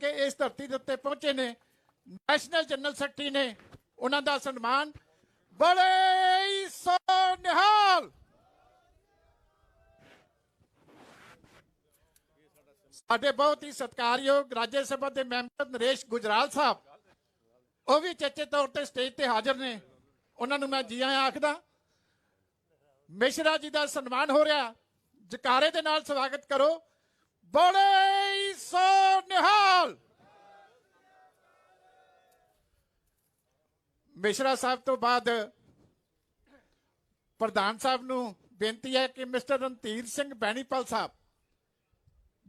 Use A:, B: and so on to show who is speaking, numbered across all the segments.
A: लैके इस धरती के उत्ते पहुंचे ने नैशनल जनरल सैकटरी ने उन्हां दा सन्मान बड़े ही सो निहाल साडे बहुत ही सत्कारयोग राज्य सभा के मैंबर नरेश गुजराल साहब वह भी चेचे तौर पर स्टेज पर हाजिर ने उन्होंने मैं जी आया आखदा। मिश्रा जी का सन्मान हो रहा जकारे दे नाल स्वागत करो बड़े ही सो निहाल। मिश्रा साहब तो बाद प्रधान साहब नूं बेनती है कि मिस्टर रणधीर सिंह बैनीपाल साहब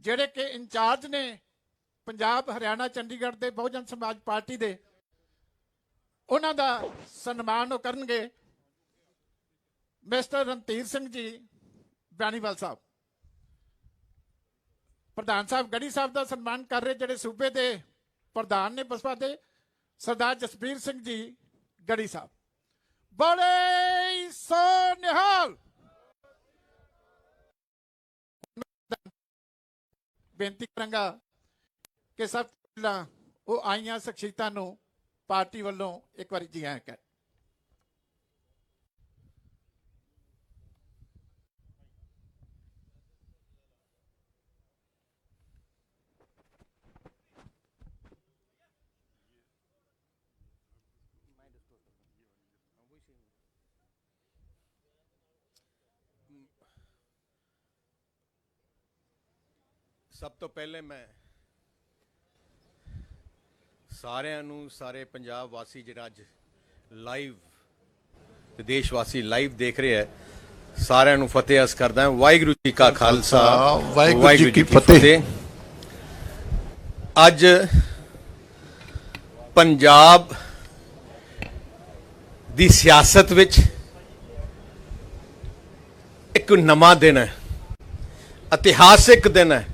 A: ਜਿਹੜੇ कि इंचार्ज ने पंजाब हरियाणा चंडीगढ़ के बहुजन समाज पार्टी के उन्हों का सन्मान करनगे। मिस्टर रणधीर सिंह जी बैनीवाल साहब प्रधान साहब गढ़ी साहब का सन्मान कर रहे ਜਿਹੜੇ सूबे के प्रधान ने बसपा के सरदार जसबीर सिंह जी गढ़ी साहब बड़े ही सो निहाल। बेनती करांगा कि सब पहला वो आईयां शख्सियतां नूं पार्टी वालों एक बार जी आया कर।
B: सब तो पहले मैं सारिਆਂ ਨੂੰ ਸਾਰੇ ਪੰਜਾਬ ਵਾਸੀ ਜਿਹੜਾ ਅੱਜ ਲਾਈਵ ਤੇ ਦੇਸ਼ ਵਾਸੀ ਲਾਈਵ ਦੇਖ ਰਹੇ ਹੈ ਸਾਰਿਆਂ ਨੂੰ ਫਤਿਹ ਅਰਜ਼ ਕਰਦਾ ਹਾਂ। ਵਾਹਿਗੁਰੂ ਜੀ ਕਾ ਖਾਲਸਾ ਵਾਹਿਗੁਰੂ ਜੀ ਕੀ ਫਤਿਹ। ਅੱਜ ਪੰਜਾਬ ਦੀ ਸਿਆਸਤ ਵਿੱਚ ਇੱਕ ਨਵਾਂ ਦਿਨ ਹੈ, ਇਤਿਹਾਸਿਕ ਦਿਨ ਹੈ।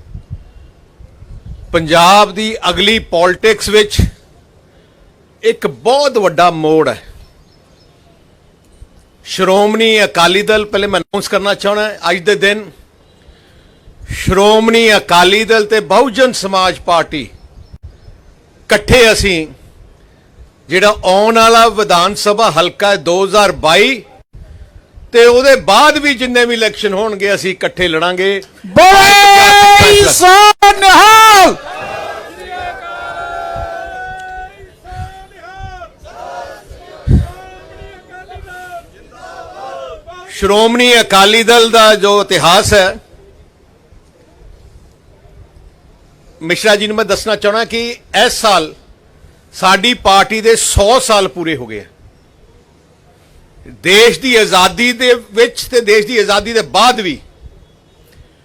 B: पंजाब दी अगली पॉलिटिक्स विच एक बहुत वड्डा मोड़ है। श्रोमणी अकाली दल पहले मैं अनाउंस करना चाहना है अज दे दिन श्रोमणी अकाली दल ते बहुजन समाज पार्टी कट्ठे असी जिहड़ा आउण वाला विधान सभा हलका 2022 ते उहदे बाद भी जिन्ने भी इलैक्शन होणगे असी कट्ठे लड़ांगे। श्रोमणी अकाली दल का जो इतिहास है मिश्रा जी ने मैं दसना चाहना कि इस साल साडी पार्टी दे 100 साल पूरे हो गए। देश की आज़ादी दे विच ते देश की आज़ादी दे बाद भी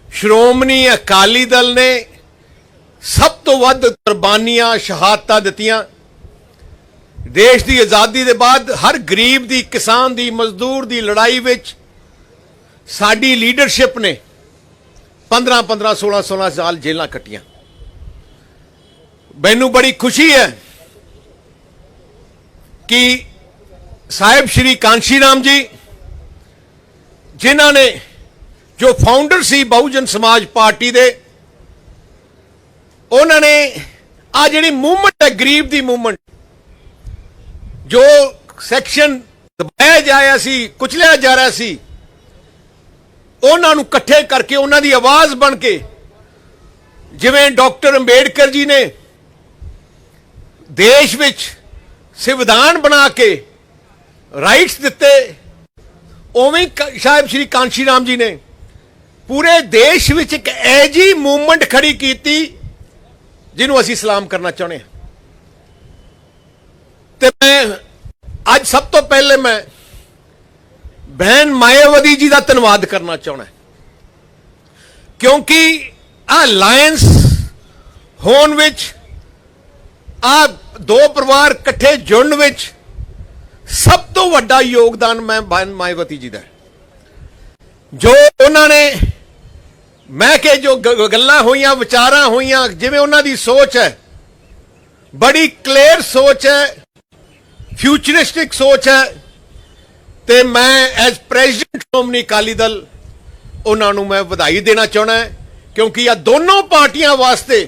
B: श्रोमणी अकाली दल ने सब तो वध कुर्बानियां शहादतां दित्तियां। देश की आज़ादी दे बाद हर गरीब दी किसान दी मजदूर दी लड़ाई विच साडी लीडरशिप ने 15-15 16-16 साल जेलां कट्टियां। मैनू बड़ी खुशी है कि साहिब श्री कांशी राम जी जिन्हां ने जो फाउंडर सी बहुजन समाज पार्टी दे उन्होंने आ जिहड़ी मूवमेंट है गरीब दी मूवमेंट जो सैक्शन दबाया जा रहा सी कुचलिया जा रहा सी उन्होंने इकट्ठे करके उन्होंने आवाज बन के जिवें डॉक्टर अंबेडकर जी ने देश विच संविधान बना के राइट्स दिते उवें साहिब श्री कांशी राम जी ने पूरे देश विच एक ऐजी मूवमेंट खड़ी की जिन्हों असी सलाम करना चाहते हैं। ते मैं आज सब तो पहले मैं बहन मायावती जी का धन्यवाद करना चाहना क्योंकि आ लायंस होने विच आ दो परिवार कट्ठे जुड़न विच सब तो वड्डा योगदान मैं बहन मायावती जी का जो उन्होंने मैं के जो गल्लां होईयां विचारां होईयां जिवें उन्हां दी सोच है बड़ी क्लियर सोच है फ्यूचरिस्टिक सोच है ते मैं एज प्रेजिडेंट श्रोमणी अकाली दल उन्होंने मैं बधाई देना चाहना है क्योंकि यह दोनों पार्टियां वास्ते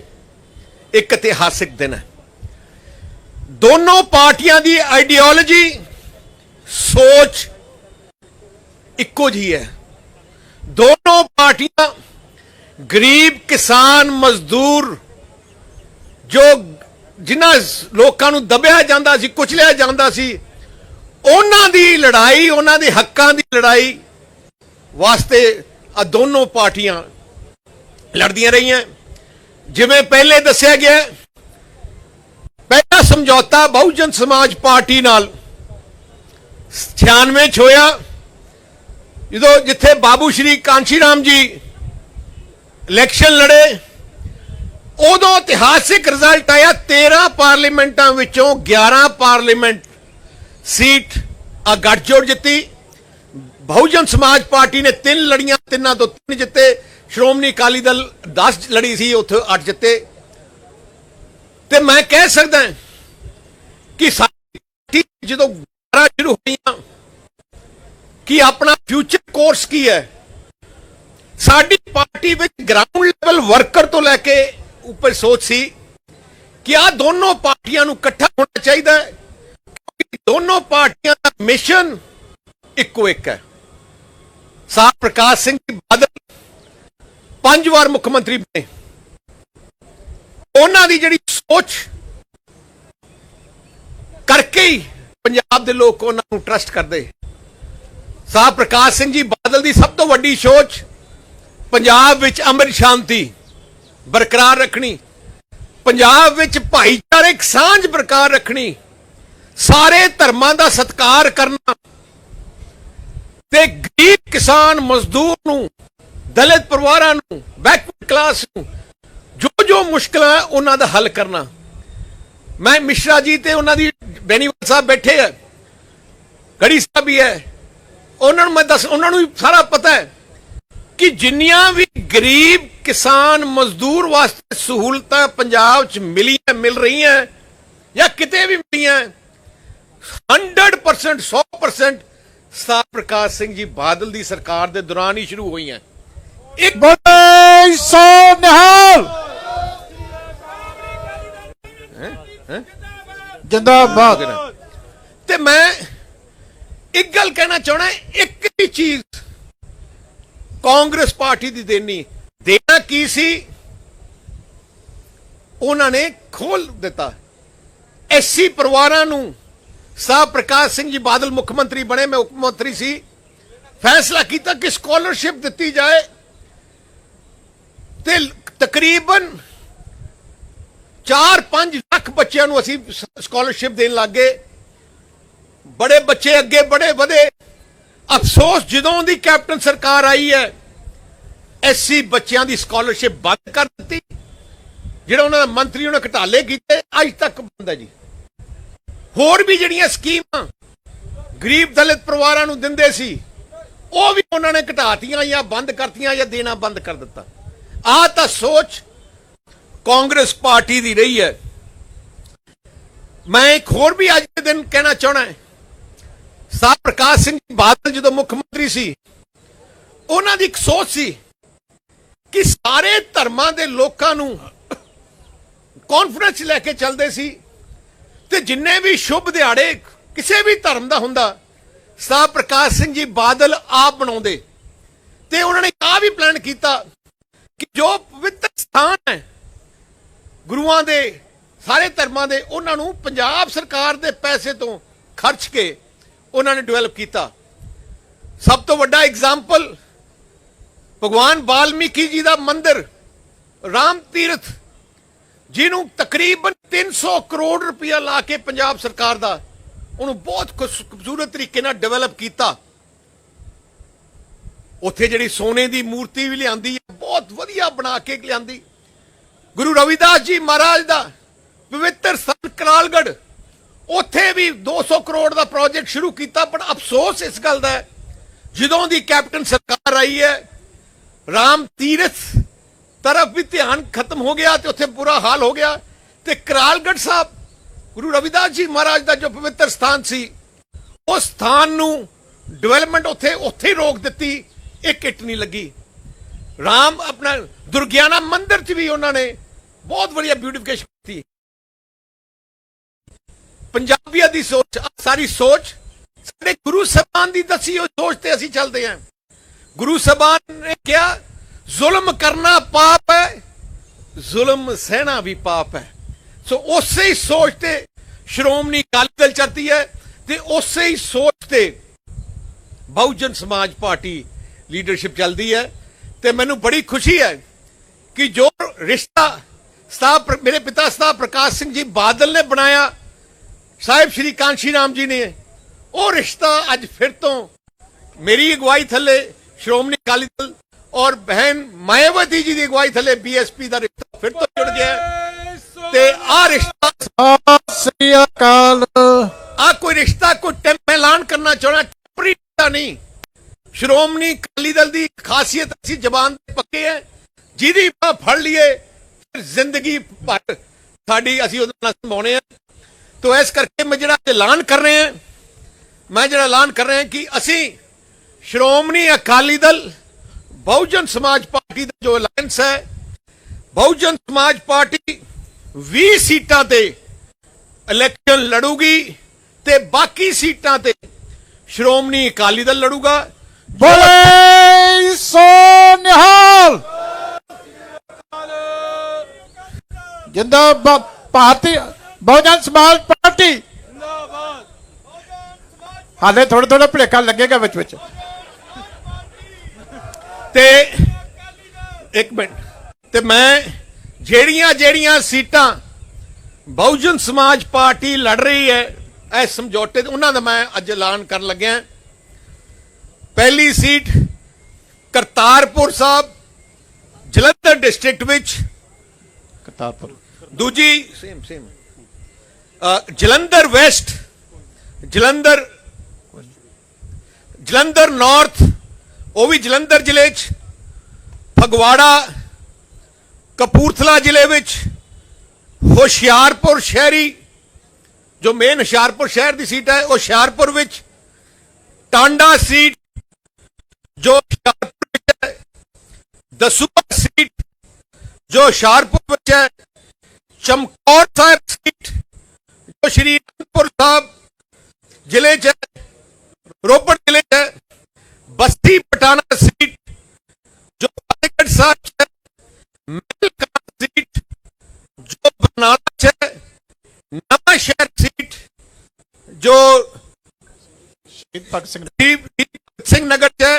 B: ਇੱਕ ਇਤਿਹਾਸਿਕ ਦਿਨ ਹੈ। ਦੋਨੋਂ ਪਾਰਟੀਆਂ ਦੀ ਆਈਡੀਓਲੋਜੀ ਸੋਚ ਇੱਕੋ ਜਿਹੀ ਹੈ। ਦੋਨੋਂ ਪਾਰਟੀਆਂ ਗਰੀਬ ਕਿਸਾਨ ਮਜ਼ਦੂਰ ਜੋ ਜਿਨ੍ਹਾਂ ਲੋਕਾਂ ਨੂੰ ਦਬਿਆ ਜਾਂਦਾ ਸੀ, ਕੁਚਲਿਆ ਜਾਂਦਾ ਸੀ, ਉਹਨਾਂ ਦੀ ਲੜਾਈ, ਉਹਨਾਂ ਦੇ ਹੱਕਾਂ ਦੀ ਲੜਾਈ ਵਾਸਤੇ ਆ ਦੋਨੋਂ ਪਾਰਟੀਆਂ ਲੜਦੀਆਂ ਰਹੀਆਂ। ਜਿਵੇਂ ਪਹਿਲੇ ਦੱਸਿਆ ਗਿਆ, ਪਹਿਲਾ ਸਮਝੌਤਾ ਬਹੁਜਨ ਸਮਾਜ ਪਾਰਟੀ ਨਾਲ 96 ਚ ਹੋਇਆ, ਜਦੋਂ ਜਿੱਥੇ ਬਾਬੂ ਸ਼੍ਰੀ ਕਾਂਸ਼ੀ ਰਾਮ ਜੀ ਇਲੈਕਸ਼ਨ ਲੜੇ। ਉਦੋਂ ਇਤਿਹਾਸਿਕ ਰਿਜ਼ਲਟ ਆਇਆ, 13 ਪਾਰਲੀਮੈਂਟਾਂ ਵਿੱਚੋਂ 11 ਪਾਰਲੀਮੈਂਟ ਸੀਟ ਆ ਗੱਠਜੋੜ ਜਿੱਤੀ। ਬਹੁਜਨ ਸਮਾਜ ਪਾਰਟੀ ਨੇ 3 ਲੜੀਆਂ, 3 ਤੋਂ 3 ਜਿੱਤੇ। ਸ਼੍ਰੋਮਣੀ ਅਕਾਲੀ ਦਲ 10 ਲੜੀ ਸੀ, ਉੱਥੇ 8 ਜਿੱਤੇ। ਤੇ ਮੈਂ ਕਹਿ ਸਕਦਾ ਕਿ ਸਾਡੀ ਪਾਰਟੀ ਜਦੋਂ ਗੱਲਾਂ ਸ਼ੁਰੂ ਹੋਈਆਂ ਕਿ ਆਪਣਾ ਫਿਊਚਰ ਕੋਰਸ ਕੀ ਹੈ, ਸਾਡੀ ਪਾਰਟੀ ਵਿੱਚ ਗਰਾਊਂਡ ਲੈਵਲ ਵਰਕਰ ਤੋਂ ਲੈ ਕੇ ਉੱਪਰ ਸੋਚ ਸੀ ਕਿ ਆ ਦੋਨੋਂ ਪਾਰਟੀਆਂ ਨੂੰ ਇਕੱਠਾ ਹੋਣਾ ਚਾਹੀਦਾ ਹੈ, ਕਿਉਂਕਿ ਦੋਨੋਂ ਪਾਰਟੀਆਂ ਦਾ ਮਿਸ਼ਨ ਇੱਕੋ ਇੱਕ ਹੈ। ਸਾਹ ਪ੍ਰਕਾਸ਼ ਸਿੰਘ ਜੀ ਬਾਦਲ 5 ਵਾਰ ਮੁੱਖ ਮੰਤਰੀ ਬਣੇ, ਉਹਨਾਂ ਦੀ ਜਿਹੜੀ ਸੋਚ ਕਰਕੇ ਹੀ ਪੰਜਾਬ ਦੇ ਲੋਕ ਉਹਨਾਂ ਨੂੰ ਟਰਸਟ ਕਰਦੇ। ਸਾਹ ਪ੍ਰਕਾਸ਼ ਸਿੰਘ ਜੀ ਬਾਦਲ ਦੀ ਸਭ ਤੋਂ ਵੱਡੀ ਸੋਚ ਪੰਜਾਬ ਵਿੱਚ ਅਮਨ ਸ਼ਾਂਤੀ ਬਰਕਰਾਰ ਰੱਖਣੀ, ਪੰਜਾਬ ਵਿੱਚ ਭਾਈਚਾਰਕ ਸਾਂਝ ਬਰਕਰਾਰ ਰੱਖਣੀ, ਸਾਰੇ ਧਰਮਾਂ ਦਾ ਸਤਿਕਾਰ ਕਰਨਾ ਤੇ ਗਰੀਬ ਕਿਸਾਨ ਮਜ਼ਦੂਰ ਨੂੰ, ਦਲਿਤ ਪਰਿਵਾਰਾਂ ਨੂੰ, ਬੈਕਵਰਡ ਕਲਾਸ ਨੂੰ ਜੋ ਜੋ ਮੁਸ਼ਕਲਾਂ ਉਹਨਾਂ ਦਾ ਹੱਲ ਕਰਨਾ। ਮੈਂ ਮਿਸ਼ਰਾ ਜੀ ਤੇ ਉਹਨਾਂ ਦੀ ਬੈਨੀਵਾਲ ਸਾਹਿਬ ਬੈਠੇ ਆ, ਗੜੀ ਸਾਹਿਬ ਵੀ ਹੈ, ਉਹਨਾਂ ਨੂੰ ਮੈਂ ਉਹਨਾਂ ਨੂੰ ਵੀ ਸਾਰਾ ਪਤਾ ਹੈ ਕਿ ਜਿੰਨੀਆਂ ਵੀ ਗਰੀਬ ਕਿਸਾਨ ਮਜ਼ਦੂਰ ਵਾਸਤੇ ਸਹੂਲਤਾਂ ਪੰਜਾਬ 'ਚ ਮਿਲ ਰਹੀਆਂ ਜਾਂ ਕਿਤੇ ਵੀ ਮਿਲੀਆਂ, 100% 100% ਸਾਹ ਪ੍ਰਕਾਸ਼ ਸਿੰਘ ਜੀ ਬਾਦਲ ਦੀ ਸਰਕਾਰ ਦੇ ਦੌਰਾਨ ਹੀ ਸ਼ੁਰੂ ਹੋਈਆਂ। ਇੱਕ
A: ਬੋਲੇ ਸੋ ਨਿਹਾਲ ਜਿੰਦਾਬਾਦ।
B: ਤੇ ਮੈਂ ਇੱਕ ਗੱਲ ਕਹਿਣਾ ਚਾਹਣਾ, ਇੱਕ ਹੀ ਚੀਜ਼ ਕਾਂਗਰਸ ਪਾਰਟੀ ਦੀ ਦੇਣਾ ਕੀ ਸੀ, ਉਹਨਾਂ ਨੇ ਖੋਲ ਦਿੱਤਾ। ਐਸਸੀ ਪਰਿਵਾਰਾਂ ਨੂੰ ਸਾਹ ਪ੍ਰਕਾਸ਼ ਸਿੰਘ ਜੀ ਬਾਦਲ ਮੁੱਖ ਮੰਤਰੀ ਬਣੇ, ਮੈਂ ਉਪ ਮੰਤਰੀ ਸੀ, ਫੈਸਲਾ ਕੀਤਾ ਕਿ ਸਕਾਲਰਸ਼ਿਪ ਦਿੱਤੀ ਜਾਏ ਤੇ ਤਕਰੀਬਨ 4-5 ਲੱਖ ਬੱਚਿਆਂ ਨੂੰ ਅਸੀਂ ਸਕਾਲਰਸ਼ਿਪ ਦੇਣ ਲੱਗੇ। ਬੜੇ ਬੱਚੇ ਅੱਗੇ ਬੜੇ ਵਧੇ। ਅਫਸੋਸ ਜਦੋਂ ਦੀ ਕੈਪਟਨ ਸਰਕਾਰ ਆਈ ਹੈ, ਐਸਸੀ ਬੱਚਿਆਂ ਦੀ ਸਕਾਲਰਸ਼ਿਪ ਬੰਦ ਕਰ ਦਿੱਤੀ। ਜਿਹੜਾ ਉਹਨਾਂ ਦਾ ਮੰਤਰੀ ਉਹਨੇ ਘਟਾਲੇ ਕੀਤੇ, ਅੱਜ ਤੱਕ ਬੰਦ ਹੈ ਜੀ। ਹੋਰ ਵੀ ਜਿਹੜੀਆਂ ਸਕੀਮਾਂ ਗਰੀਬ ਦਲਿਤ ਪਰਿਵਾਰਾਂ ਨੂੰ ਦਿੰਦੇ ਸੀ, ਉਹ ਵੀ ਉਹਨਾਂ ਨੇ ਘਟਾਤੀਆਂ ਜਾਂ ਬੰਦ ਕਰਤੀਆਂ ਜਾਂ ਦੇਣਾ ਬੰਦ ਕਰ ਦਿੱਤਾ। ਆਹ ਤਾਂ ਸੋਚ ਕਾਂਗਰਸ ਪਾਰਟੀ ਦੀ ਰਹੀ ਹੈ। ਮੈਂ ਇੱਕ ਹੋਰ ਵੀ ਅੱਜ ਦੇ ਦਿਨ ਕਹਿਣਾ ਚਾਹਣਾ ਹੈ, ਸਾਹ ਪ੍ਰਕਾਸ਼ ਸਿੰਘ ਬਾਦਲ ਜਦੋਂ ਮੁੱਖ ਮੰਤਰੀ ਸੀ, ਉਹਨਾਂ ਦੀ ਇੱਕ ਸੋਚ ਸੀ ਕਿ ਸਾਰੇ ਧਰਮਾਂ ਦੇ ਲੋਕਾਂ ਨੂੰ ਕਾਨਫਰੰਸ ਲੈ ਕੇ ਚੱਲਦੇ ਸੀ ਤੇ ਜਿੰਨੇ ਵੀ ਸ਼ੁਭ ਦਿਹਾੜੇ ਕਿਸੇ ਵੀ ਧਰਮ ਦਾ ਹੁੰਦਾ, ਸਾਹ ਪ੍ਰਕਾਸ਼ ਸਿੰਘ ਜੀ ਬਾਦਲ ਆਪ ਬਣਾਉਂਦੇ। ਤੇ ਉਹਨਾਂ ਨੇ ਆਹ ਵੀ ਪਲਾਨ ਕੀਤਾ ਕਿ ਜੋ ਪਵਿੱਤਰ ਸਥਾਨ ਹੈ ਗੁਰੂਆਂ ਦੇ, ਸਾਰੇ ਧਰਮਾਂ ਦੇ, ਉਹਨਾਂ ਨੂੰ ਪੰਜਾਬ ਸਰਕਾਰ ਦੇ ਪੈਸੇ ਤੋਂ ਖਰਚ ਕੇ ਉਹਨਾਂ ਨੇ ਡਿਵੈਲਪ ਕੀਤਾ। ਸਭ ਤੋਂ ਵੱਡਾ ਐਗਜ਼ਾਮਪਲ ਭਗਵਾਨ ਵਾਲਮੀਕੀ ਜੀ ਦਾ ਮੰਦਿਰ ਰਾਮ ਤੀਰਥ, ਜਿਹਨੂੰ ਤਕਰੀਬਨ 300 ਕਰੋੜ ਰੁਪਇਆ ਲਾ ਕੇ ਪੰਜਾਬ ਸਰਕਾਰ ਦਾ ਉਹਨੂੰ ਬਹੁਤ ਖੂਬਸੂਰਤ ਤਰੀਕੇ ਨਾਲ ਡਿਵੈਲਪ ਕੀਤਾ। ਉੱਥੇ ਜਿਹੜੀ ਸੋਨੇ ਦੀ ਮੂਰਤੀ ਵੀ ਲਿਆਂਦੀ ਹੈ, ਬਹੁਤ ਵਧੀਆ ਬਣਾ ਕੇ ਲਿਆਂਦੀ। ਗੁਰੂ ਰਵਿਦਾਸ ਜੀ ਮਹਾਰਾਜ ਦਾ ਪਵਿੱਤਰ ਸਥਾਨ ਕਰਾਲਗੜ੍ਹ, ਉੱਥੇ ਵੀ 200 ਕਰੋੜ ਦਾ ਪ੍ਰੋਜੈਕਟ ਸ਼ੁਰੂ ਕੀਤਾ। ਪਰ ਅਫਸੋਸ ਇਸ ਗੱਲ ਦਾ ਹੈ, ਜਦੋਂ ਦੀ ਕੈਪਟਨ ਸਰਕਾਰ ਆਈ ਹੈ, ਰਾਮ ਤੀਰਥ ਤਰਫ ਵੀ ਧਿਆਨ ਖਤਮ ਹੋ ਗਿਆ ਤੇ ਉੱਥੇ ਬੁਰਾ ਹਾਲ ਹੋ ਗਿਆ। ਤੇ ਕਰਾਲਗੜ੍ਹ ਸਾਹਿਬ ਗੁਰੂ ਰਵਿਦਾਸ ਜੀ ਮਹਾਰਾਜ ਦਾ ਜੋ ਪਵਿੱਤਰ ਸਥਾਨ ਸੀ, ਉਸ ਸਥਾਨ ਨੂੰ ਡਿਵੈਲਪਮੈਂਟ ਉੱਥੇ ਹੀ ਰੋਕ ਦਿੱਤੀ। ਇੱਕ ਇੱਟ ਨਹੀਂ ਲੱਗੀ। ਰਾਮ ਆਪਣਾ ਦੁਰਗਿਆਨਾ ਮੰਦਿਰ 'ਚ ਵੀ ਉਹਨਾਂ ਨੇ बहुत बढ़िया ब्यूटिफिकेशन की पंजाबियत की सोच, सारी सोच साडे गुरु साहबान की दसी सोच ते असीं चलते हैं। गुरु साहबान ने क्या, जुल्म करना पाप है, जुल्म सहना भी पाप है। सो उसे ही सोचते श्रोमणी अकाली दल चलती है, ते उसे ही सोचते बहुजन समाज पार्टी लीडरशिप चलती है। ते मैनू बड़ी खुशी है कि जो रिश्ता मेरे पिता सरदार प्रकाश सिंह जी बादल ने बनाया साहिब श्री कांशी राम जी ने, वो रिश्ता अज फिर तो मेरी अगवाई थले श्रोमणी अकाली दल और बहन मायावती जी की अगवाई थले बीएसपी का रिश्ता फिर तो जुड़ गया। ते आ रिश्ता कोई रिश्ता कोई ऐलान करना चाहना टेम्पररी रिश्ता नहीं। श्रोमणी अकाली दल की खासियत असी जबान दे पक्के है, जिहदी बाह फड़ लीए फिर जिंदगी भर साडी असी उहदे नाल संभाउणे हैं। तो इस करके मैं जिहड़ा ऐलान कर रहे हैं, मैं जिहड़ा ऐलान कर रहे हैं कि असी श्रोमणी अकाली दल बहुजन समाज पार्टी का जो अलायंस है, बहुजन समाज पार्टी 20 सीटां ते इलेक्शन लड़ूगी ते बाकी सीटां ते श्रोमणी अकाली दल लड़ूगा।
A: बोले सो निहाल, जिंदाबाद भारतीय बहुजन समाज पार्टी। हाले थोड़ा थोड़ा भुलेखा लगेगा विच विच।
B: ते एक मिनट, ते मैं जेड़ियां जेड़ियां सीटां बहुजन समाज पार्टी लड़ रही है इस समझौते उन्हां दा मैं अज ऐलान कर लग्या। पहली सीट करतारपुर साहब जलंधर डिस्ट्रिक्ट विच,
A: करतारपुर।
B: दूजी सेम जलंधर वेस्ट, जलंधर नॉर्थ, वो भी जलंधर जिले च, फगवाड़ा कपूरथला जिले विच, होशियारपुर शहरी जो मेन होशियारपुर शहर की सीट है वो होशियारपुर विच, टांडा सीट जो होशियारपुर विच है, दसूहा सीट जो होशियारपुर विच है, चमकौर साहब सीट जो श्री अनंदपुर साहब जिले च है, रोपड़ जिले च है, बस्ती पटाना सीट जो फतेहगढ़ साहब है, महलकां सीट जो बरनाला च है, नवा शहर सीट जो भगत सिंह नगर च है,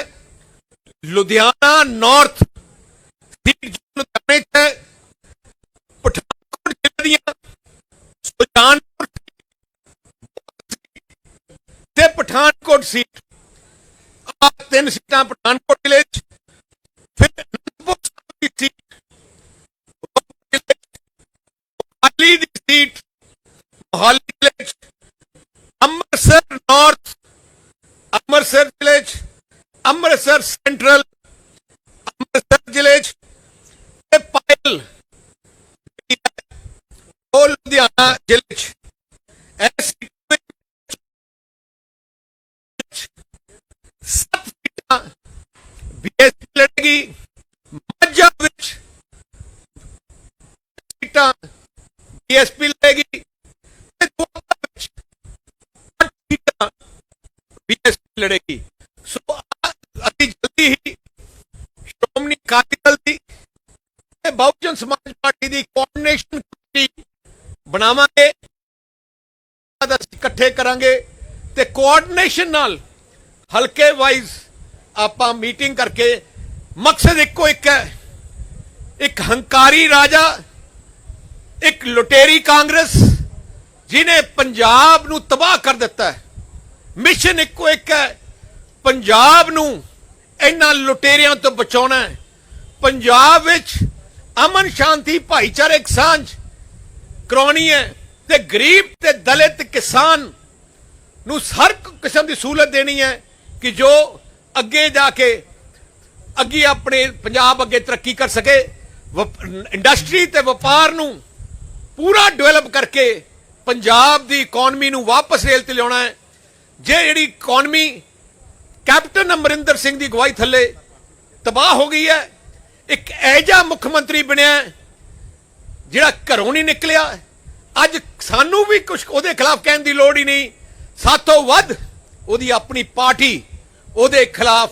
B: लुधियाना नॉर्थ सीट जो लुधियाने च है, पठानकोट जिले दियां सुजानपुर ते पठानकोट सीट, तीन सीटां पठानकोट जिले च, फिर अनंदपुर साहब की सीट, मोहाली की सीट मोहाली जिले च, अमृतसर नॉर्थ अमृतसर जिले च, अमृतसर सेंट्रल अमृतसर जिले च, पायल लुधियाना जिले च, सत सीटां बीएसपी लड़ेगी। माझा विच सीटां बीएसपी लड़ेगी, सीटां बीएसपी लड़ेगी। सो अति जल्दी ही श्रोमणी अकाली दल की बहुजन समाज पार्टी की कोऑर्डिनेशन कमेटी बनावांगे, इकट्ठे करांगे ते कोऑर्डिनेशन नाल हल्के वाइज आपां मीटिंग करके मकसद इको एक है, एक हंकारी राजा, एक लुटेरी कांग्रेस जिन्हें पंजाब नूं तबाह कर दिता है। मिशन इको एक है, पंजाब नूं इन्हां लुटेरियां तो बचाउणा है। पंजाब विच अमन शांति भाईचारक सांझ कराउणी है ते गरीब ते दलित किसान नूं हर किस्म की सहूलत देनी है कि जो अगे जाके अगे अपने पंजाब अगे तरक्की कर सके। इंडस्ट्री ते व्यापार नूं पूरा डेवलप करके पंजाब की इकोनमी नूं वापस रेल ते लियाउणा है। जे जिहड़ी इकोनमी कैप्टन अमरिंदर सिंह की अगवाई थले तबाह हो गई है, एक ऐजा मुख्यमंत्री बनया ਜਿਹੜਾ ਘਰੋਂ ਨਹੀਂ ਨਿਕਲਿਆ, ਅੱਜ ਸਾਨੂੰ ਵੀ ਕੁਝ ਉਹਦੇ ਖਿਲਾਫ ਕਹਿਣ ਦੀ ਲੋੜ ਹੀ ਨਹੀਂ। ਸਾਤੋਂ ਵੱਧ ਉਹਦੀ ਆਪਣੀ ਪਾਰਟੀ ਉਹਦੇ ਖਿਲਾਫ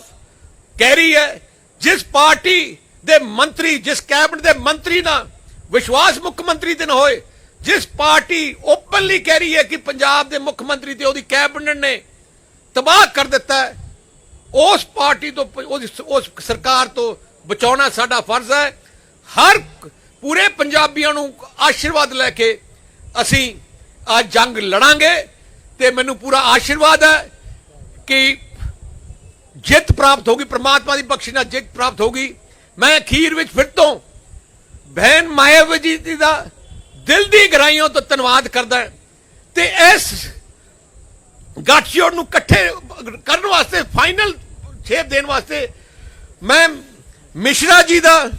B: ਕਹਿ ਰਹੀ ਹੈ। ਜਿਸ ਪਾਰਟੀ ਦੇ ਮੰਤਰੀ, ਜਿਸ ਕੈਬਨਿਟ ਦੇ ਮੰਤਰੀ ਦਾ ਵਿਸ਼ਵਾਸ ਮੁੱਖ ਮੰਤਰੀ ਦੇ ਨਾ ਹੋਏ, ਜਿਸ ਪਾਰਟੀ ਓਪਨਲੀ ਕਹਿ ਰਹੀ ਹੈ ਕਿ ਪੰਜਾਬ ਦੇ ਮੁੱਖ ਮੰਤਰੀ ਤੇ ਉਹਦੀ ਕੈਬਨਿਟ ਨੇ ਤਬਾਹ ਕਰ ਦਿੱਤਾ ਹੈ, ਉਸ ਪਾਰਟੀ ਤੋਂ ਉਸ ਸਰਕਾਰ ਤੋਂ ਬਚਾਉਣਾ ਸਾਡਾ ਫਰਜ਼ ਹੈ। ਹਰ ਪੂਰੇ ਪੰਜਾਬੀਆਂ ਨੂੰ ਆਸ਼ੀਰਵਾਦ ਲੈ ਕੇ ਅਸੀਂ ਆ ਜੰਗ ਲੜਾਂਗੇ ਤੇ ਮੈਨੂੰ ਪੂਰਾ ਆਸ਼ੀਰਵਾਦ ਹੈ ਕਿ ਜਿੱਤ ਪ੍ਰਾਪਤ ਹੋਗੀ, ਪ੍ਰਮਾਤਮਾ ਦੀ ਬਖਸ਼ਿਸ਼ ਨਾਲ ਜਿੱਤ ਪ੍ਰਾਪਤ ਹੋਗੀ। ਮੈਂ ਅਖੀਰ ਵਿੱਚ ਫਿਰ ਤੋਂ ਬਹਿਨ ਮਾਇਆਵਤੀ ਜੀ ਦਾ ਦਿਲ ਦੀ ਗਹਿਰਾਈਆਂ ਤੋਂ ਧੰਨਵਾਦ ਕਰਦਾ ਤੇ ਇਸ ਗੱਠਜੋੜ ਨੂੰ ਇਕੱਠੇ ਕਰਨ ਵਾਸਤੇ, ਫਾਈਨਲ ਸ਼ੇਪ ਦੇਣ ਵਾਸਤੇ ਮੈਂ ਮਿਸ਼ਰਾ ਜੀ ਦਾ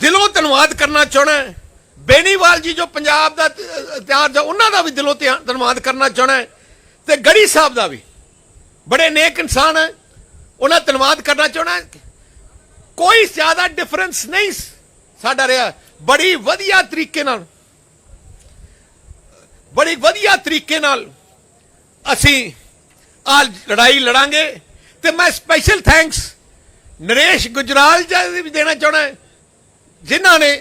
B: ਦਿਲੋਂ ਧੰਨਵਾਦ ਕਰਨਾ ਚਾਹੁੰਦਾ। ਬੇਨੀਵਾਲ ਜੀ ਜੋ ਪੰਜਾਬ ਦਾ ਇਤਿਹਾਸ ਦਾ, ਉਹਨਾਂ ਦਾ ਵੀ ਦਿਲੋਂ ਧੰਨਵਾਦ ਕਰਨਾ ਚਾਹੁੰਦਾ ਤੇ ਗੜੀ ਸਾਹਿਬ ਦਾ ਵੀ, ਬੜੇ ਨੇਕ ਇਨਸਾਨ ਹੈ, ਉਹਨਾਂ ਧੰਨਵਾਦ ਕਰਨਾ ਚਾਹੁੰਦਾ। ਕੋਈ ਜ਼ਿਆਦਾ ਡਿਫਰੈਂਸ ਨਹੀਂ ਸਾਡਾ ਰਿਹਾ। ਬੜੀ ਵਧੀਆ ਤਰੀਕੇ ਨਾਲ ਅਸੀਂ ਆ ਲੜਾਈ ਲੜਾਂਗੇ ਤੇ ਮੈਂ ਸਪੈਸ਼ਲ ਥੈਂਕਸ ਨਰੇਸ਼ ਗੁਜਰਾਲ ਜੀ ਵੀ ਦੇਣਾ ਚਾਹੁੰਦਾ, ਜਿਨ੍ਹਾਂ ਨੇ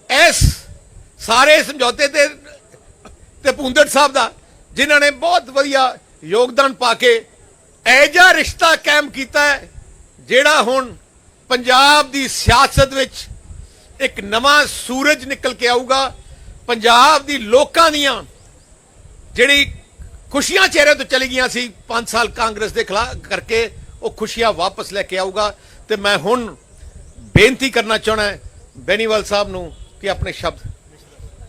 B: ਇਸ ਸਾਰੇ ਸਮਝੌਤੇ ਤੇ ਭੁੰਦੜ ਸਾਹਿਬ ਦਾ, ਜਿਨ੍ਹਾਂ ਨੇ ਬਹੁਤ ਵਧੀਆ ਯੋਗਦਾਨ ਪਾ ਕੇ ਐਜਾ ਰਿਸ਼ਤਾ ਕਾਇਮ ਕੀਤਾ ਹੈ, ਜਿਹੜਾ ਹੁਣ ਪੰਜਾਬ ਦੀ ਸਿਆਸਤ ਵਿੱਚ ਇੱਕ ਨਵਾਂ ਸੂਰਜ ਨਿਕਲ ਕੇ ਆਊਗਾ। ਪੰਜਾਬ ਦੀ ਲੋਕਾਂ ਦੀਆਂ ਜਿਹੜੀ ਖੁਸ਼ੀਆਂ ਚਿਹਰੇ ਤੋਂ ਚਲੀ ਗਈਆਂ ਸੀ 5 ਸਾਲ ਕਾਂਗਰਸ ਦੇ ਖਿਲਾਫ ਕਰਕੇ, ਉਹ ਖੁਸ਼ੀਆਂ ਵਾਪਸ ਲੈ ਕੇ ਆਊਗਾ। ਤੇ ਮੈਂ ਹੁਣ ਬੇਨਤੀ ਕਰਨਾ ਚਾਹਣਾ ਬੇਨੀਵਾਲ ਸਾਹਿਬ ਨੂੰ ਕਿ ਆਪਣੇ ਸ਼ਬਦ,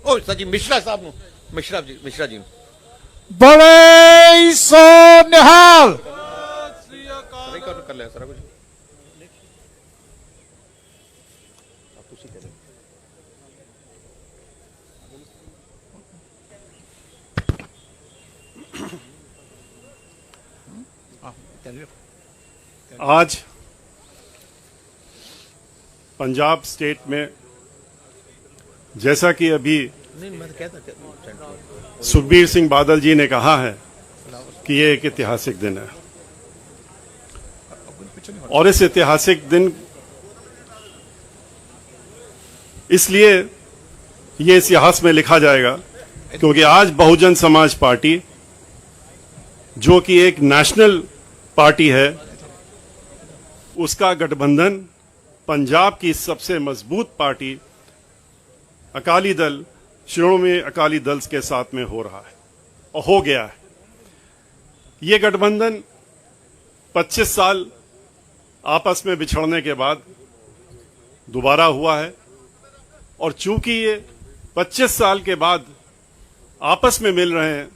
B: ਉਹ ਸੱਚੀ ਮਿਸ਼ਰਾ ਸਾਹਿਬ ਨੂੰ, ਮਿਸ਼ਰਾ ਜੀ ਨੂੰ
A: ਬੜੇ ਸੋ ਨਿਹਾਲ
B: ਕਰ ਲਿਆ ਸਾਰਾ ਕੁਝ।
C: आज पंजाब स्टेट में, जैसा कि अभी सुखबीर सिंह बादल जी ने कहा है कि ये एक ऐतिहासिक दिन है, और इस ऐतिहासिक दिन इसलिए ये इतिहास में लिखा जाएगा क्योंकि आज बहुजन समाज पार्टी, जो कि एक नेशनल पार्टी है, उसका गठबंधन पंजाब की सबसे मजबूत पार्टी अकाली दल, शिरोमणि अकाली दल के साथ में हो रहा है और हो गया है। ये गठबंधन 25 साल आपस में बिछड़ने के बाद दोबारा हुआ है, और चूंकि ये 25 साल के बाद आपस में मिल रहे हैं,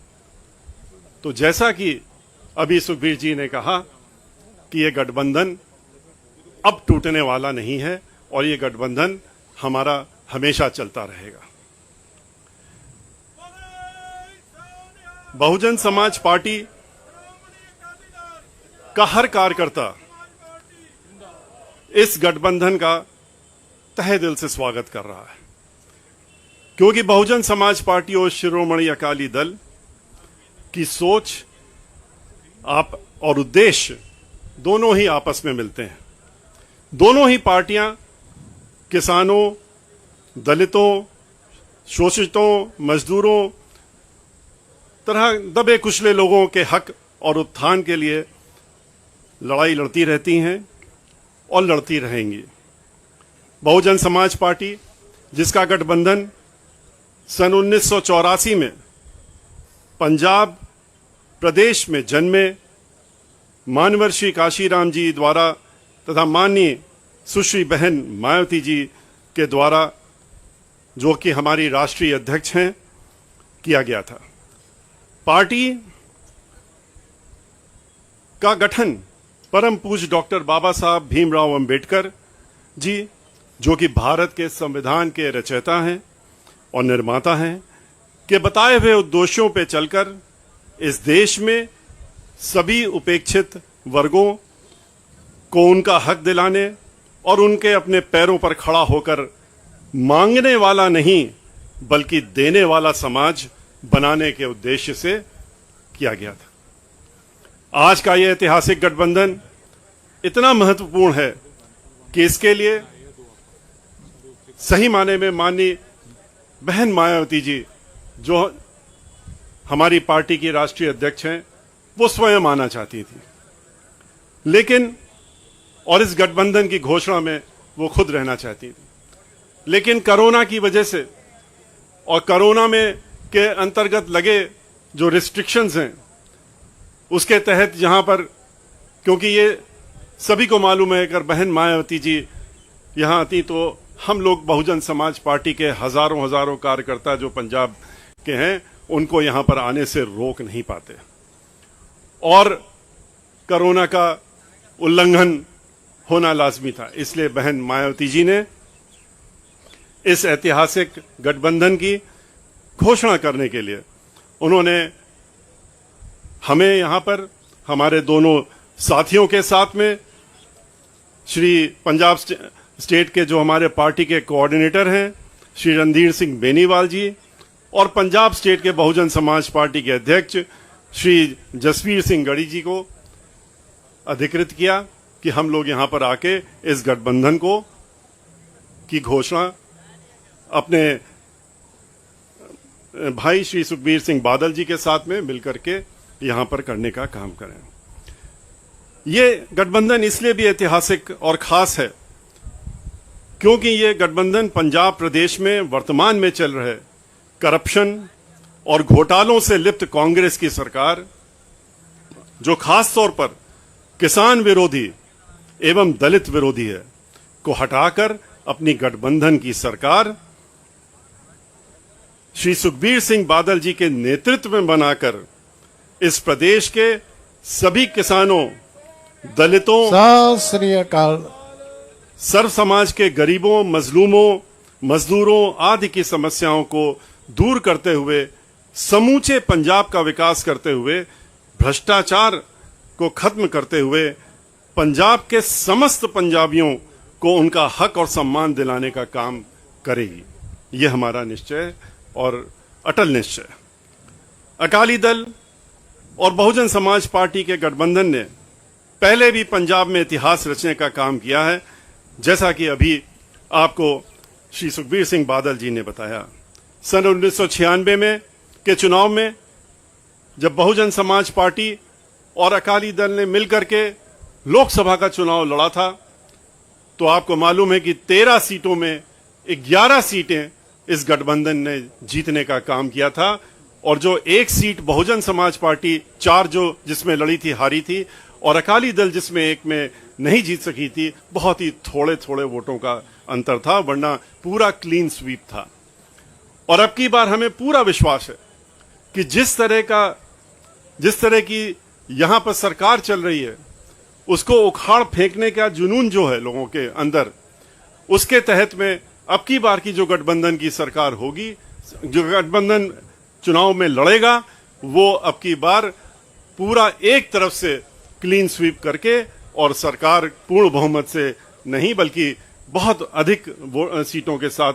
C: तो जैसा कि अभी सुखबीर जी ने कहा कि ये गठबंधन अब टूटने वाला नहीं है और ये गठबंधन हमारा हमेशा चलता रहेगा। बहुजन समाज पार्टी का हर कार्यकर्ता इस गठबंधन का तहे दिल से स्वागत कर रहा है, क्योंकि बहुजन समाज पार्टी और शिरोमणि अकाली दल की सोच आप और उद्देश्य दोनों ही आपस में मिलते हैं। दोनों ही पार्टियां किसानों, दलितों, शोषितों, मजदूरों, तरह दबे कुचले लोगों के हक और उत्थान के लिए लड़ाई लड़ती रहती हैं और लड़ती रहेंगी। बहुजन समाज पार्टी, जिसका गठबंधन सन 1984 में पंजाब प्रदेश में जन्मे मानवर्षी काशीराम जी द्वारा तथा माननीय सुश्री बहन मायावती जी के द्वारा, जो कि हमारी राष्ट्रीय अध्यक्ष हैं, किया गया था। पार्टी का गठन परम पूज्य डॉक्टर बाबा साहब भीमराव अंबेडकर जी, जो कि भारत के संविधान के रचयिता हैं और निर्माता हैं, के बताए हुए उद्देश्यों पर चलकर इस देश में सभी उपेक्षित वर्गों को उनका हक दिलाने और उनके अपने पैरों पर खड़ा होकर मांगने वाला नहीं बल्कि देने वाला समाज बनाने के उद्देश्य से किया गया था। आज का यह ऐतिहासिक गठबंधन इतना महत्वपूर्ण है कि इसके लिए सही माने में माननीय बहन मायावती जी, जो हमारी पार्टी की राष्ट्रीय अध्यक्ष हैं, वो स्वयं आना चाहती थी, लेकिन और इस गठबंधन की घोषणा में वो खुद रहना चाहती थी, लेकिन कोरोना की वजह से और कोरोना में के अंतर्गत लगे जो रिस्ट्रिक्शंस हैं उसके तहत यहां पर, क्योंकि ये सभी को मालूम है, अगर बहन मायावती जी यहां आती तो हम लोग बहुजन समाज पार्टी के हजारों कार्यकर्ता जो पंजाब के हैं उनको यहां पर आने से रोक नहीं पाते, और कोरोना का उल्लंघन होना लाजमी था। इसलिए बहन मायावती जी ने इस ऐतिहासिक गठबंधन की घोषणा करने के लिए उन्होंने हमें यहां पर हमारे दोनों साथियों के साथ में श्री पंजाब स्टेट के जो हमारे पार्टी के कोऑर्डिनेटर हैं श्री रणधीर सिंह बेनीवाल जी, और पंजाब स्टेट के बहुजन समाज पार्टी के अध्यक्ष श्री जसवीर सिंह गढ़ी जी को अधिकृत किया कि हम लोग यहां पर आके इस गठबंधन को की घोषणा अपने भाई श्री सुखबीर सिंह बादल जी के साथ में मिलकर के यहां पर करने का काम करें। ये गठबंधन इसलिए भी ऐतिहासिक और खास है क्योंकि ये गठबंधन पंजाब प्रदेश में वर्तमान में चल रहे करप्शन और घोटालों से लिप्त कांग्रेस की सरकार, जो खास तौर पर किसान विरोधी एवं दलित विरोधी है, को हटाकर अपनी गठबंधन की सरकार श्री सुखबीर सिंह बादल जी के नेतृत्व में बनाकर इस प्रदेश के सभी किसानों, दलितों,
A: सत श्री अकाल,
C: सर्व समाज के गरीबों, मजलूमों, मजदूरों आदि की समस्याओं को दूर करते हुए समूचे पंजाब का विकास करते हुए, भ्रष्टाचार को खत्म करते हुए पंजाब के समस्त पंजाबियों को उनका हक और सम्मान दिलाने का काम करेगी। यह हमारा निश्चय और अटल निश्चय। अकाली दल और बहुजन समाज पार्टी के गठबंधन ने पहले भी पंजाब में इतिहास रचने का काम किया है, जैसा कि अभी आपको श्री सुखबीर सिंह बादल जी ने बताया। सन 1996 में के चुनाव में जब बहुजन समाज पार्टी और अकाली दल ने मिलकर के लोकसभा का चुनाव लड़ा था, तो आपको मालूम है कि 13 सीटों में 11 सीटें इस गठबंधन ने जीतने का काम किया था, और जो एक सीट बहुजन समाज पार्टी 4 जो जिसमें लड़ी थी हारी थी, और अकाली दल जिसमें एक में नहीं जीत सकी थी, बहुत ही थोड़े वोटों का अंतर था, वरना पूरा क्लीन स्वीप था। और अब की बार हमें पूरा विश्वास है कि जिस तरह की यहां पर सरकार चल रही है, उसको उखाड़ फेंकने का जुनून जो है लोगों के अंदर, उसके तहत में अब की बार की जो गठबंधन की सरकार होगी, जो गठबंधन चुनाव में लड़ेगा, वो अब की बार पूरा एक तरफ से क्लीन स्वीप करके और सरकार पूर्ण बहुमत से नहीं बल्कि बहुत अधिक सीटों के साथ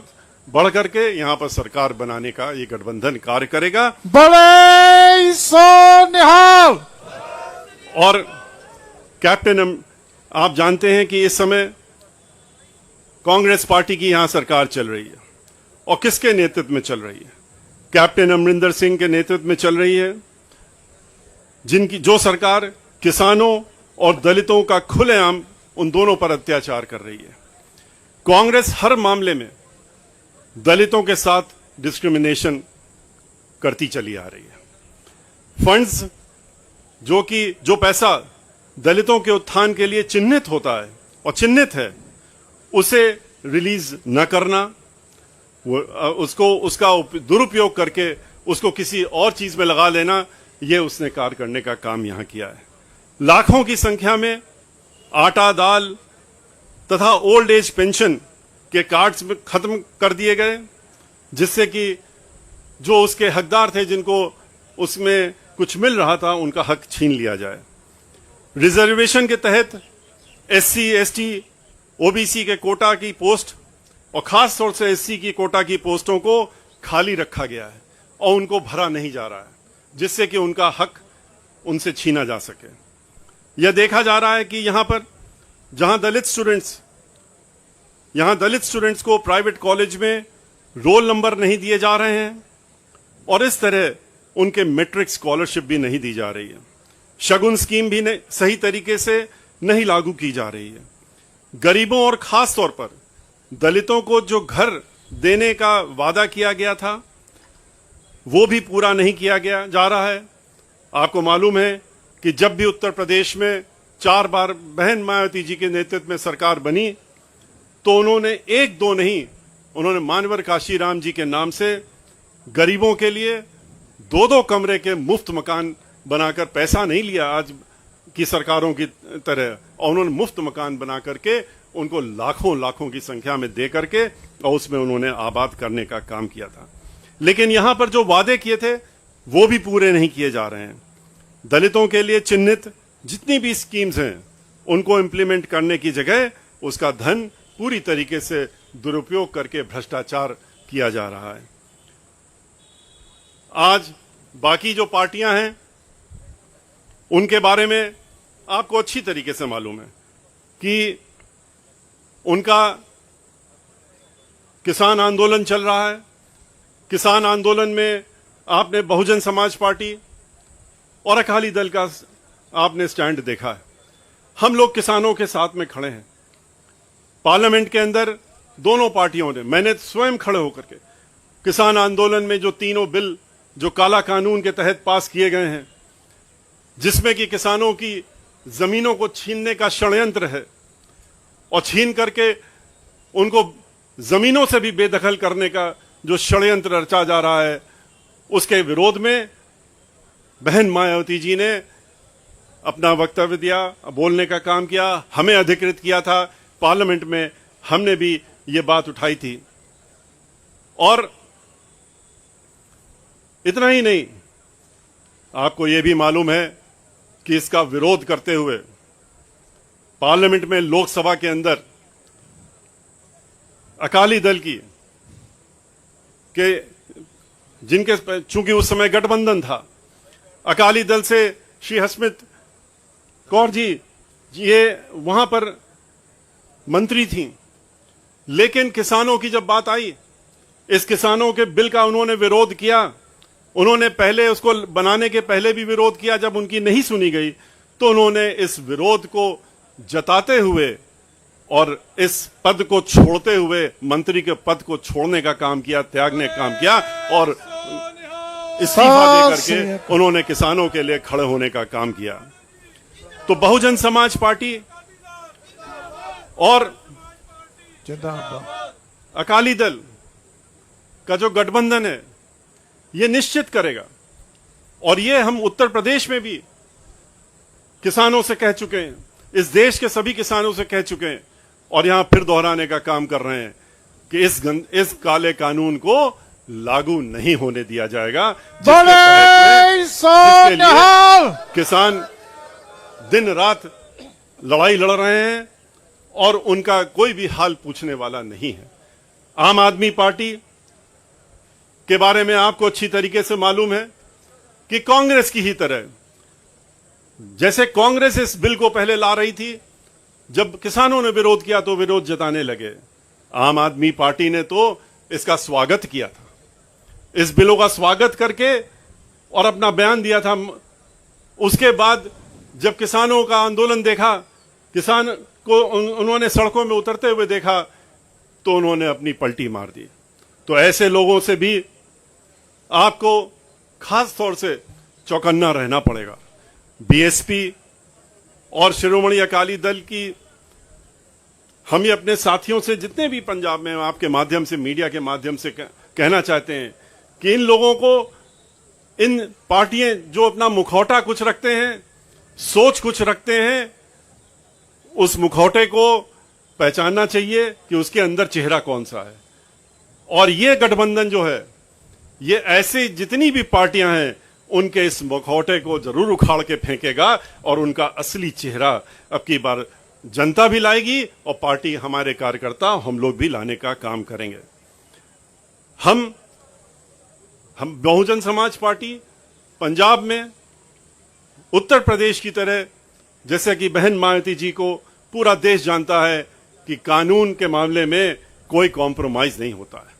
C: बढ़ करके यहां पर सरकार बनाने का ये गठबंधन कार्य करेगा।
A: बड़े सोनिहाल।
C: और कैप्टन, आप जानते हैं कि इस समय कांग्रेस पार्टी की यहां सरकार चल रही है, और किसके नेतृत्व में चल रही है? कैप्टन अमरिंदर सिंह के नेतृत्व में चल रही है, जो सरकार किसानों और दलितों का खुलेआम उन दोनों पर अत्याचार कर रही है। कांग्रेस हर मामले में दलितों के साथ डिस्क्रिमिनेशन करती चली आ रही है। फंड्स जो पैसा दलितों के उत्थान के लिए चिन्हित होता है और चिन्हित है, उसे रिलीज न करना, उसका दुरुपयोग करके उसको किसी और चीज में लगा लेना, यह उसने कार्य करने का काम यहां किया है। लाखों की संख्या में आटा, दाल तथा ओल्ड एज पेंशन के कार्ड्स में खत्म कर दिए गए, जिससे कि जो उसके हकदार थे, जिनको उसमें कुछ मिल रहा था, उनका हक छीन लिया जाए। रिजर्वेशन के तहत SC, ST, OBC के कोटा की पोस्ट और खास तौर से एससी की कोटा की पोस्टों को खाली रखा गया है और उनको भरा नहीं जा रहा है, जिससे कि उनका हक उनसे छीना जा सके। यह देखा जा रहा है कि यहां पर जहां दलित स्टूडेंट्स को प्राइवेट कॉलेज में रोल नंबर नहीं दिए जा रहे हैं और इस तरह उनके मैट्रिक स्कॉलरशिप भी नहीं दी जा रही है। शगुन स्कीम भी सही तरीके से नहीं लागू की जा रही है। गरीबों और खास तौर पर दलितों को जो घर देने का वादा किया गया था वो भी पूरा नहीं किया गया जा रहा है। आपको मालूम है कि जब भी उत्तर प्रदेश में 4 बार बहन मायावती जी के नेतृत्व में सरकार बनी तो उन्होंने एक दो नहीं, उन्होंने मानवर काशीराम जी के नाम से गरीबों के लिए 2-2 कमरे के मुफ्त मकान बनाकर, पैसा नहीं लिया आज की सरकारों की तरह, और उन्होंने मुफ्त मकान बना करके उनको लाखों की संख्या में दे करके और उसमें उन्होंने आबाद करने का काम किया था। लेकिन यहां पर जो वादे किए थे वो भी पूरे नहीं किए जा रहे हैं। दलितों के लिए चिन्हित जितनी भी स्कीम्स हैं उनको इंप्लीमेंट करने की जगह उसका धन पूरी तरीके से दुरुपयोग करके भ्रष्टाचार किया जा रहा है। आज बाकी जो पार्टियां हैं उनके बारे में आपको अच्छी तरीके से मालूम है कि उनका किसान आंदोलन चल रहा है। किसान आंदोलन में आपने बहुजन समाज पार्टी और अकाली दल का आपने स्टैंड देखा है। हम लोग किसानों के साथ में खड़े हैं। पार्लियामेंट के अंदर दोनों पार्टियों ने, मैंने स्वयं खड़े होकर के किसान आंदोलन में जो तीनों बिल जो काला कानून के तहत पास किए गए हैं, जिसमें कि किसानों की जमीनों को छीनने का षड्यंत्र है और छीन करके उनको जमीनों से भी बेदखल करने का जो षड्यंत्र रचा जा रहा है, उसके विरोध में बहन मायावती जी ने अपना वक्तव्य दिया, बोलने का काम किया। हमें अधिकृत किया था पार्लियामेंट में, हमने भी ये बात उठाई थी। और इतना ही नहीं, आपको यह भी मालूम है कि इसका विरोध करते हुए पार्लियामेंट में, लोकसभा के अंदर अकाली दल की के जिनके चूंकि उस समय गठबंधन था, अकाली दल से श्री हरसिमरत कौर जी ये वहां पर मंत्री थी, लेकिन किसानों की जब बात आई, इस किसानों के बिल का उन्होंने विरोध किया। उन्होंने पहले उसको बनाने के पहले भी विरोध किया, जब उनकी नहीं सुनी गई तो उन्होंने इस विरोध को जताते हुए और इस पद को छोड़ते हुए, मंत्री के पद को छोड़ने का काम किया, त्यागने का काम किया और इस्तीफा दे करके उन्होंने किसानों के लिए खड़े होने का काम किया। तो बहुजन समाज पार्टी और अकाली दल का जो गठबंधन है ये निश्चित करेगा, और ये हम उत्तर प्रदेश में भी किसानों से कह चुके हैं, इस देश के सभी किसानों से कह चुके हैं और यहां फिर दोहराने का काम कर रहे हैं कि इस काले कानून को लागू नहीं होने दिया जाएगा, जिसके लिए किसान दिन रात लड़ाई लड़ रहे हैं और उनका कोई भी हाल पूछने वाला नहीं है। आम आदमी पार्टी के बारे में आपको अच्छी तरीके से मालूम है कि कांग्रेस की ही तरह, जैसे कांग्रेस इस बिल को पहले ला रही थी, जब किसानों ने विरोध किया तो विरोध जताने लगे। आम आदमी पार्टी ने तो इसका स्वागत किया था, इस बिलों का स्वागत करके और अपना बयान दिया था। उसके बाद जब किसानों का आंदोलन देखा, किसान को उन्होंने सड़कों में उतरते हुए देखा, तो उन्होंने अपनी पलटी मार दी। तो ऐसे लोगों से भी आपको खास तौर से चौकन्ना रहना पड़ेगा। बीएसपी और शिरोमणि अकाली दल की हम ये अपने साथियों से, जितने भी पंजाब में, आपके माध्यम से, मीडिया के माध्यम से कहना चाहते हैं कि इन लोगों को, इन पार्टियां जो अपना मुखौटा कुछ रखते हैं, सोच कुछ रखते हैं, उस मुखौटे को पहचानना चाहिए कि उसके अंदर चेहरा कौन सा है। और ये गठबंधन जो है, ये ऐसी जितनी भी पार्टियां हैं उनके इस मुखौटे को जरूर उखाड़ के फेंकेगा और उनका असली चेहरा अब की बार जनता भी लाएगी और पार्टी, हमारे कार्यकर्ता, हम लोग भी लाने का काम करेंगे। हम बहुजन समाज पार्टी पंजाब में उत्तर प्रदेश की तरह, जैसे कि बहन मायावती जी को पूरा देश जानता है कि कानून के मामले में कोई कॉम्प्रोमाइज नहीं होता है।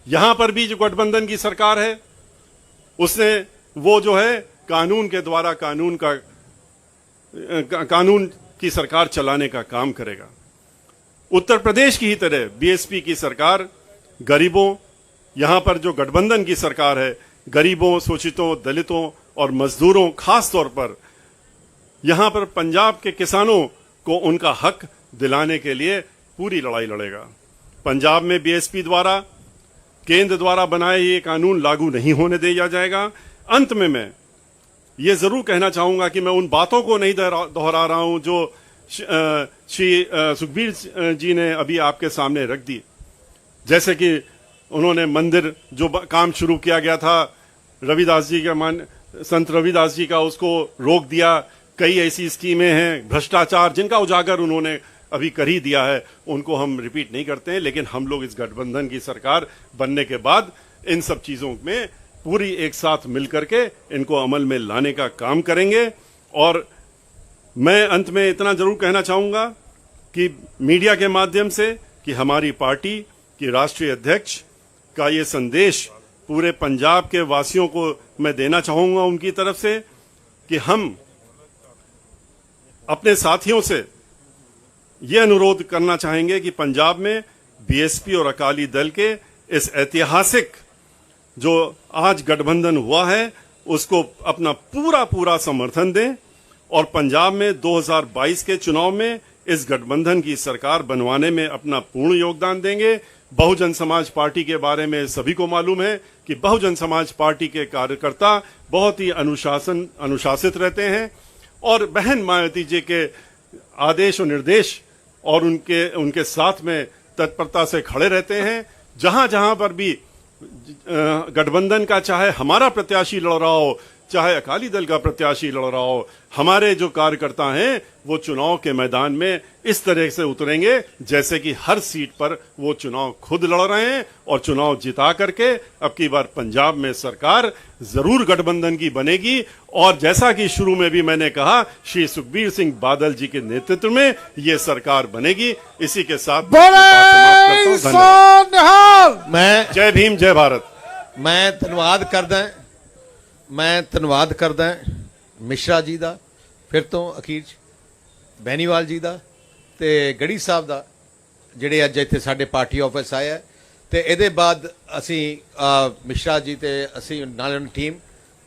C: यहां पर भी जो गठबंधन की सरकार है उसने वो जो है कानून के द्वारा कानून की सरकार चलाने का काम करेगा। उत्तर प्रदेश की ही तरह बीएसपी की सरकार गरीबों, यहां पर जो गठबंधन की सरकार है, गरीबों, शोषितों, दलितों और मजदूरों, खास तौर पर यहां पर पंजाब के किसानों को उनका हक दिलाने के लिए पूरी लड़ाई लड़ेगा। पंजाब में बीएसपी द्वारा, केंद्र द्वारा बनाए ये कानून लागू नहीं होने दिया जाएगा। अंत में मैं ये जरूर कहना चाहूंगा कि मैं उन बातों को नहीं दोहरा रहा हूं जो श्री सुखबीर जी ने अभी आपके सामने रख दी। जैसे कि उन्होंने मंदिर जो काम शुरू किया गया था रविदास जी का, संत रविदास जी का, उसको रोक दिया। कई ऐसी स्कीमें हैं, भ्रष्टाचार जिनका उजागर उन्होंने अभी कर ही दिया है, उनको हम रिपीट नहीं करते हैं। लेकिन हम लोग इस गठबंधन की सरकार बनने के बाद इन सब चीजों में पूरी एक साथ मिलकर के इनको अमल में लाने का काम करेंगे। और मैं अंत में इतना जरूर कहना चाहूंगा कि मीडिया के माध्यम से कि हमारी पार्टी की राष्ट्रीय अध्यक्ष का ये संदेश पूरे पंजाब के वासियों को मैं देना चाहूंगा उनकी तरफ से कि हम अपने साथियों से ये अनुरोध करना चाहेंगे कि पंजाब में बीएसपी और अकाली दल के इस ऐतिहासिक जो आज गठबंधन हुआ है उसको अपना पूरा समर्थन दें और पंजाब में 2022 के चुनाव में इस गठबंधन की सरकार बनवाने में अपना पूर्ण योगदान देंगे। बहुजन समाज पार्टी के बारे में सभी को मालूम है कि बहुजन समाज पार्टी के कार्यकर्ता बहुत ही अनुशासित रहते हैं और बहन मायावती जी के आदेश और निर्देश और उनके साथ में तत्परता से खड़े रहते हैं। जहां जहां पर भी गठबंधन का, चाहे हमारा प्रत्याशी लड़ रहा हो, चाहे अकाली दल का प्रत्याशी लड़ रहा हो, हमारे जो कार्यकर्ता हैं वो चुनाव के मैदान में इस तरह से उतरेंगे जैसे कि हर सीट पर वो चुनाव खुद लड़ रहे हैं और चुनाव जिता करके अब की बार पंजाब में सरकार जरूर गठबंधन की बनेगी। और जैसा कि शुरू में भी मैंने कहा, श्री सुखबीर सिंह बादल जी के नेतृत्व में ये सरकार बनेगी। इसी के साथ
B: मैं
C: जय भीम, जय भारत।
B: मैं ਧੰਨਵਾਦ ਕਰਦਾ ਮਿਸ਼ਰਾ ਜੀ ਦਾ, ਫਿਰ ਤੋਂ ਅਖੀਰ ਚ ਬੈਨੀਵਾਲ ਜੀ ਦਾ ਤੇ ਗੜੀ ਸਾਹਿਬ ਦਾ, ਜਿਹੜੇ ਅੱਜ ਇੱਥੇ ਸਾਡੇ ਪਾਰਟੀ ਆਫਿਸ ਆਏ ਹੈ। ਤੇ ਇਹਦੇ ਬਾਅਦ ਅਸੀਂ ਮਿਸ਼ਰਾ ਜੀ ਤੇ ਅਸੀਂ ਨਾਲ ਉਹਨਾਂ ਟੀਮ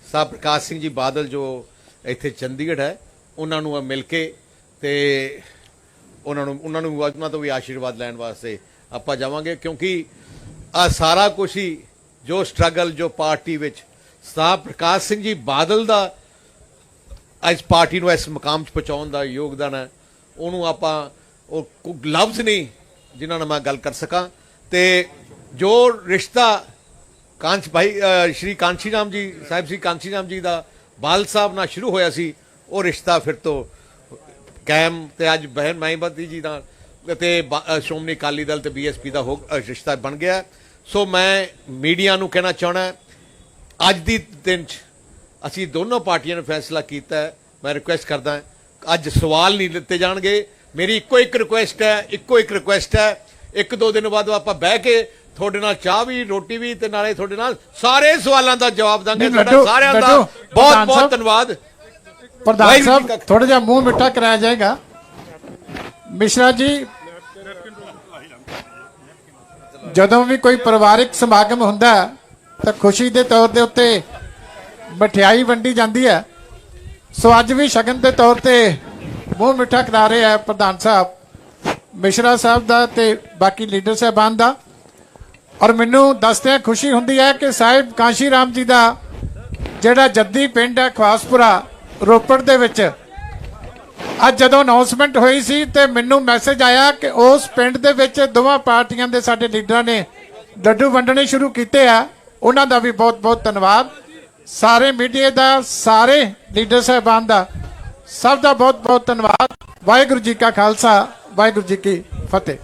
B: ਸਾਹਿਬ ਪ੍ਰਕਾਸ਼ ਸਿੰਘ ਜੀ ਬਾਦਲ ਜੋ ਇੱਥੇ ਚੰਡੀਗੜ੍ਹ ਹੈ ਉਹਨਾਂ ਨੂੰ ਮਿਲ ਕੇ ਤੇ ਉਹਨਾਂ ਨੂੰ ਤੋਂ ਵੀ ਆਸ਼ੀਰਵਾਦ ਲੈਣ ਵਾਸਤੇ ਆਪਾਂ ਜਾਵਾਂਗੇ। ਕਿਉਂਕਿ ਆ ਸਾਰਾ ਕੁਛ ਹੀ ਜੋ ਸਟਰਗਲ ਜੋ ਪਾਰਟੀ ਵਿੱਚ ਸਾਹਿਬ ਪ੍ਰਕਾਸ਼ ਸਿੰਘ ਜੀ ਬਾਦਲ ਦਾ ਇਸ ਪਾਰਟੀ ਨੂੰ ਇਸ ਮੁਕਾਮ 'ਚ ਪਹੁੰਚਾਉਣ ਦਾ ਯੋਗਦਾਨ ਹੈ, ਉਹਨੂੰ ਆਪਾਂ ਉਹ ਲਫ਼ਜ਼ ਨਹੀਂ ਜਿਨ੍ਹਾਂ ਨਾਲ ਮੈਂ ਗੱਲ ਕਰ ਸਕਾਂ। ਤੇ ਜੋ ਰਿਸ਼ਤਾ ਸ਼੍ਰੀ ਕਾਂਸ਼ੀ ਰਾਮ ਜੀ ਸਾਹਿਬ, ਸ਼੍ਰੀ ਕਾਂਸ਼ੀ ਰਾਮ ਜੀ ਦਾ ਬਾਲ ਸਾਹਿਬ ਨਾਲ ਸ਼ੁਰੂ ਹੋਇਆ ਸੀ, ਉਹ ਰਿਸ਼ਤਾ ਫਿਰ ਤੋਂ ਕਾਇਮ ਤੇ ਅੱਜ ਬਹਿਨ ਮਾਇਆਵਤੀ ਜੀ ਦਾ ਤੇ ਸ਼੍ਰੋਮਣੀ ਅਕਾਲੀ ਦਲ ਤੇ ਬੀਐਸਪੀ ਦਾ ਰਿਸ਼ਤਾ ਬਣ ਗਿਆ। ਸੋ ਮੈਂ ਮੀਡੀਆ ਨੂੰ ਕਹਿਣਾ ਚਾਹੁੰਦਾ, ਅੱਜ ਦੀ ਦਿਨ 'ਚ ਅਸੀਂ ਦੋਨੋਂ ਪਾਰਟੀਆਂ ਨੇ ਫੈਸਲਾ ਕੀਤਾ ਹੈ। ਮੈਂ ਰਿਕੁਐਸਟ ਕਰਦਾ ਅੱਜ ਸਵਾਲ ਨਹੀਂ ਲਿੱਤੇ ਜਾਣਗੇ। ਮੇਰੀ ਇੱਕੋ ਇੱਕ ਰਿਕੁਐਸਟ ਹੈ, 1-2 ਦਿਨ ਬਾਅਦ ਆਪਾਂ ਬਹਿ ਕੇ ਤੁਹਾਡੇ ਨਾਲ ਚਾਹ ਵੀ, ਰੋਟੀ ਵੀ ਤੇ ਨਾਲੇ ਤੁਹਾਡੇ ਨਾਲ ਸਾਰੇ ਸਵਾਲਾਂ ਦਾ ਜਵਾਬ ਦਾਂਗੇ। ਤੁਹਾਡਾ ਸਾਰਿਆਂ ਦਾ ਬਹੁਤ ਬਹੁਤ ਧੰਨਵਾਦ।
A: ਪ੍ਰਧਾਨ ਸਾਹਿਬ ਥੋੜਾ ਜਿਹਾ ਮੂੰਹ ਮਿੱਠਾ ਕਰਾਇਆ ਜਾਏਗਾ। ਮਿਸ਼ਰਾ ਜੀ, ਜਦੋਂ ਵੀ ਕੋਈ ਪਰਿਵਾਰਿਕ ਸਮਾਗਮ ਹੁੰਦਾ ਤਾਂ ਖੁਸ਼ੀ ਦੇ ਤੌਰ ਦੇ ਉੱਤੇ ਮਠਿਆਈ ਵੰਡੀ ਜਾਂਦੀ ਹੈ। ਸੋ ਅੱਜ ਵੀ ਸ਼ਗਨ ਦੇ ਤੌਰ ਤੇ ਮੂੰਹ ਮਿੱਠਾ ਕਰਾ ਰਹੇ ਆ ਪ੍ਰਧਾਨ ਸਾਹਿਬ ਮਿਸ਼ਰਾ ਸਾਹਿਬ ਦਾ ਤੇ ਬਾਕੀ ਲੀਡਰ ਸਾਹਿਬਾਨ ਦਾ। ਔਰ ਮੈਨੂੰ ਦੱਸਦਿਆਂ ਖੁਸ਼ੀ ਹੁੰਦੀ ਹੈ ਕਿ ਸਾਹਿਬ ਕਾਂਸ਼ੀ ਰਾਮ ਜੀ ਦਾ ਜਿਹੜਾ ਜੱਦੀ ਪਿੰਡ ਹੈ ਖਵਾਸਪੁਰਾ ਰੋਪੜ ਦੇ ਵਿੱਚ, ਅੱਜ ਜਦੋਂ ਅਨਾਉਂਸਮੈਂਟ ਹੋਈ ਸੀ ਤੇ ਮੈਨੂੰ ਮੈਸੇਜ ਆਇਆ ਕਿ ਉਸ ਪਿੰਡ ਦੇ ਵਿੱਚ ਦੋਵਾਂ ਪਾਰਟੀਆਂ ਦੇ ਸਾਡੇ ਲੀਡਰਾਂ ਨੇ ਲੱਡੂ ਵੰਡਣੇ ਸ਼ੁਰੂ ਕੀਤੇ ਆ। ਉਹਨਾਂ ਦਾ ਵੀ ਬਹੁਤ ਬਹੁਤ ਧੰਨਵਾਦ। ਸਾਰੇ ਮੀਡੀਆ ਦਾ, ਸਾਰੇ ਲੀਡਰ ਸਾਹਿਬਾਨ ਦਾ, ਸਭ ਦਾ ਬਹੁਤ ਬਹੁਤ ਧੰਨਵਾਦ। ਵਾਹਿਗੁਰੂ ਜੀ ਕਾ ਖਾਲਸਾ, ਵਾਹਿਗੁਰੂ ਜੀ ਕੀ ਫਤਿਹ।